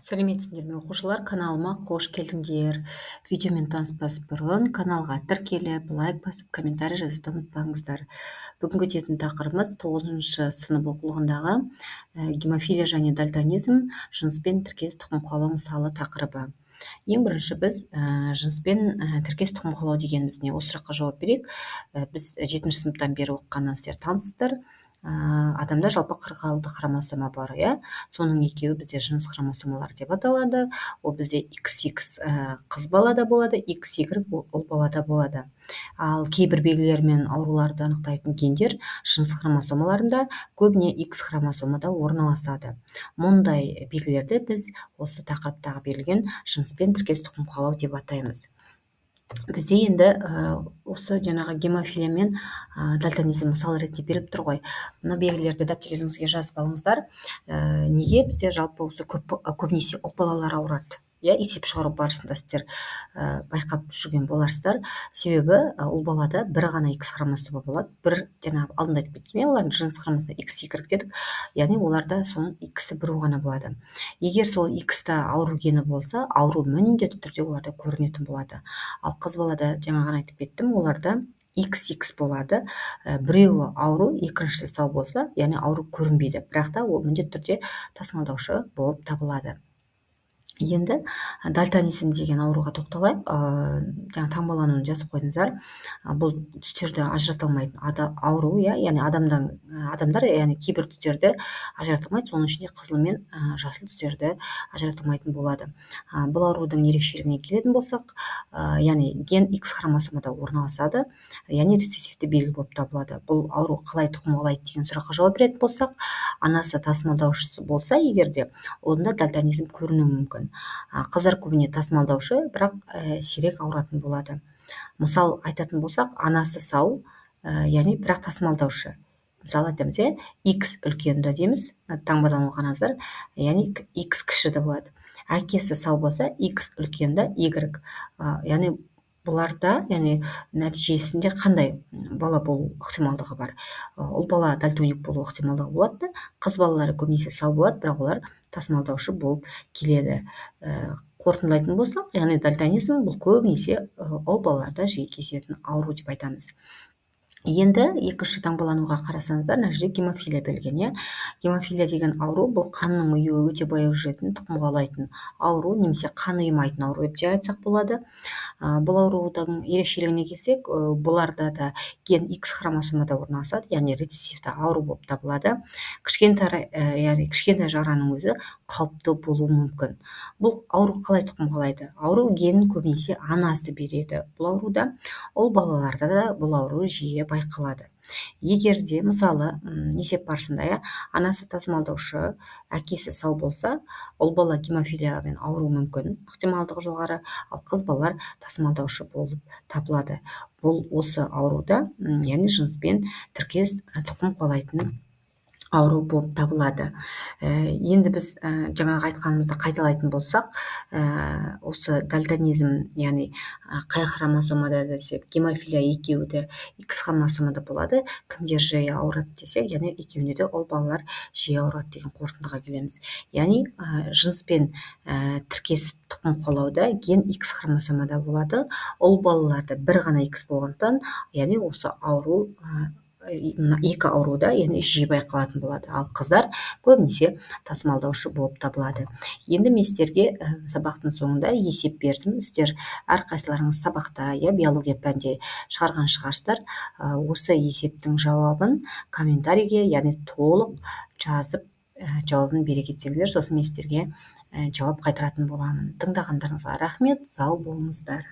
Сәлеметсіңдер ме оқушылар, каналыма қош келдіңдер. Видеомен таныспас бұрын каналға тіркеліп, лайк басып, комментарий жазуды ұмытпаңыздар. Бүгінгі өтетін тақырыбымыз 9 сынып оқулығындағы гемофилия және дальтонизм, жыныспен тіркес тұқым қуалау мысалы тақырыбы. Ең бірінші біз жыныспен тіркес тұқым қуалау дегеніміз не? Осы сұраққа жауап берейік. Біз 7 сыныптан бері оқығаннан сіздер танысыздар. Адамда жалпы 46 хромосома бар, соның екеуі бізде жыныс хромосомалар деп аталады. Ол бізде XX қыз балада болады, XY ұл балада болады. Ал кейбір белгілермен ауруларды анықтайтын гендер жыныс хромосомаларында, көбіне X хромосомада орналасады. Мұндай белгілерді біз осы тақырыптағы берілген жыныспен тіркес тұқым қуалау деп атаймыз. Бізде енді осы жаңағы гемофилия мен дальтонизм мысал ретінде беріліп тұр ғой. Мына белгілерді дәптеріңізге жазып алыңыздар. Неге бізде жалпы осы көбінесе ұл балалар ауырады? Есеп шығару барысында сіздер байқап жүрген боларсыздар. Себебі ұл балада бір ғана X хромосома болады. Бір жаңағы алдында айтып кеткен, олардың жыныс хромосомасы XY дедік. Яғни оларда соның X-і біреу ғана болады. Егер сол X-та ауру гені болса, ауру міндетті түрде оларда көрінетін болады. Ал қыз балада жаңағы айтып кеттім, оларда XX болады. Біреуі ауру, екіншісі сау болса, яғни ауру көрінбейді. Бірақ та ол міндетті түрде тасымалдаушы болып табылады. Енді дальтонизм деген ауруға тоқталайық. Жаңа таңбалануын жазып қойдыңыздар. Бұл түстерді ажырата алмайтын ауру, яғни адамдар, яғни кейбір түстерді ажырата алмайды, соның ішінде қызыл мен жасыл түстерді ажырата алмайтын болады. Бұл аурудың ерекшелігіне келетін болсақ, яғни ген X хромосомада орналасады, яғни рецессивті белгі болып табылады. Бұл ауру қалай тұқым қуалайды деген сұраққа жауап беретін болсақ, анасы тасымалдаушысы болса, егерде онда дальтонизм көрінуі мүмкін. Қыздар көбіне тасымалдаушы, бірақ сирек ауыратын болады. Мысал айтатын болсақ, анасы сау, яғни бірақ тасымалдаушы. Мысалы айтамыз, X үлкенді дейміз, таңбадан оқығаныңыздар, яғни X кішіді болады. Әкесі сау болса, X үлкенді, Y. Яғни бұларда, яғни нәтижесінде қандай бала болу ықтималдығы бар? Ұл бала дальтоник болу ықтималдығы болады. Қыз балалары көбінесе сау болады, бірақ олар тасымалдаушы болып келеді. Қорытындылайтын болсақ, яғни дальтонизм бұл көбінесе ұл балаларда жиі кездесетін ауру деп айтамыз. Енді екінші таңбалануға қарасаңыздар, мына жерде гемофилия берілген. Гемофилия деген ауру бұл қанның ұюы өте баяу жүретін, тұқым қуалайтын ауру, немесе қан ұйымайтын ауру деп те айтсақ болады. Бұл аурудың ерекшелігіне келсек, бұларда да ген X хромосомада орналасады, яғни рецессивті ауру болып табылады. Кішкентай жараның өзі қауіпті болуы мүмкін. Бұл ауру қалай тұқым қуалайды? Ауру генін көбінесе анасы береді. Бұл ауруда ұл балаларда да бұл ауру жиі байқалады. Егерде мысалы есеп барысында анасы тасымалдаушы, әкесі сау болса, ұл бала гемофилиямен ауыру мүмкін, ықтималдығы жоғары, ал қыз балалар тасымалдаушы болып табылады. Бұл осы ауруда, яғни жыныспен тіркес тұқым қуалайтын ауру болып табылады. Енді біз жаңағы айтқанымызды қайталайтын болсақ, осы дальтонизм, яғни қай хромосомада десек, гемофилия екеуі де X хромосомада болады. Кімдер жиі ауырады десек, яғни екеуінде де ұл балалар жиі ауырады деген қорытындыға келеміз. Яғни жыныспен тіркес тұқым қуалауда ген X хромосомада болады. Ұл балаларда бір ғана X болғандықтан, яғни осы ауру екі ауруда, яғни жиі байқалатын болады. Ал қыздар көбінесе тасымалдаушы болып табылады. Енді мен сіздерге сабақтың соңында есеп бердім. Сіздер әрқайсыларыңыз сабақта, биология пәнде шығарған шығарсыздар. Осы есептің жауабын комментарийге, яғни толық жазып, жауабын бере кетсеңіздер, сосын мен сіздерге жауап қайтаратын боламын. Тыңдағандарыңызға рахмет, сау болыңыздар.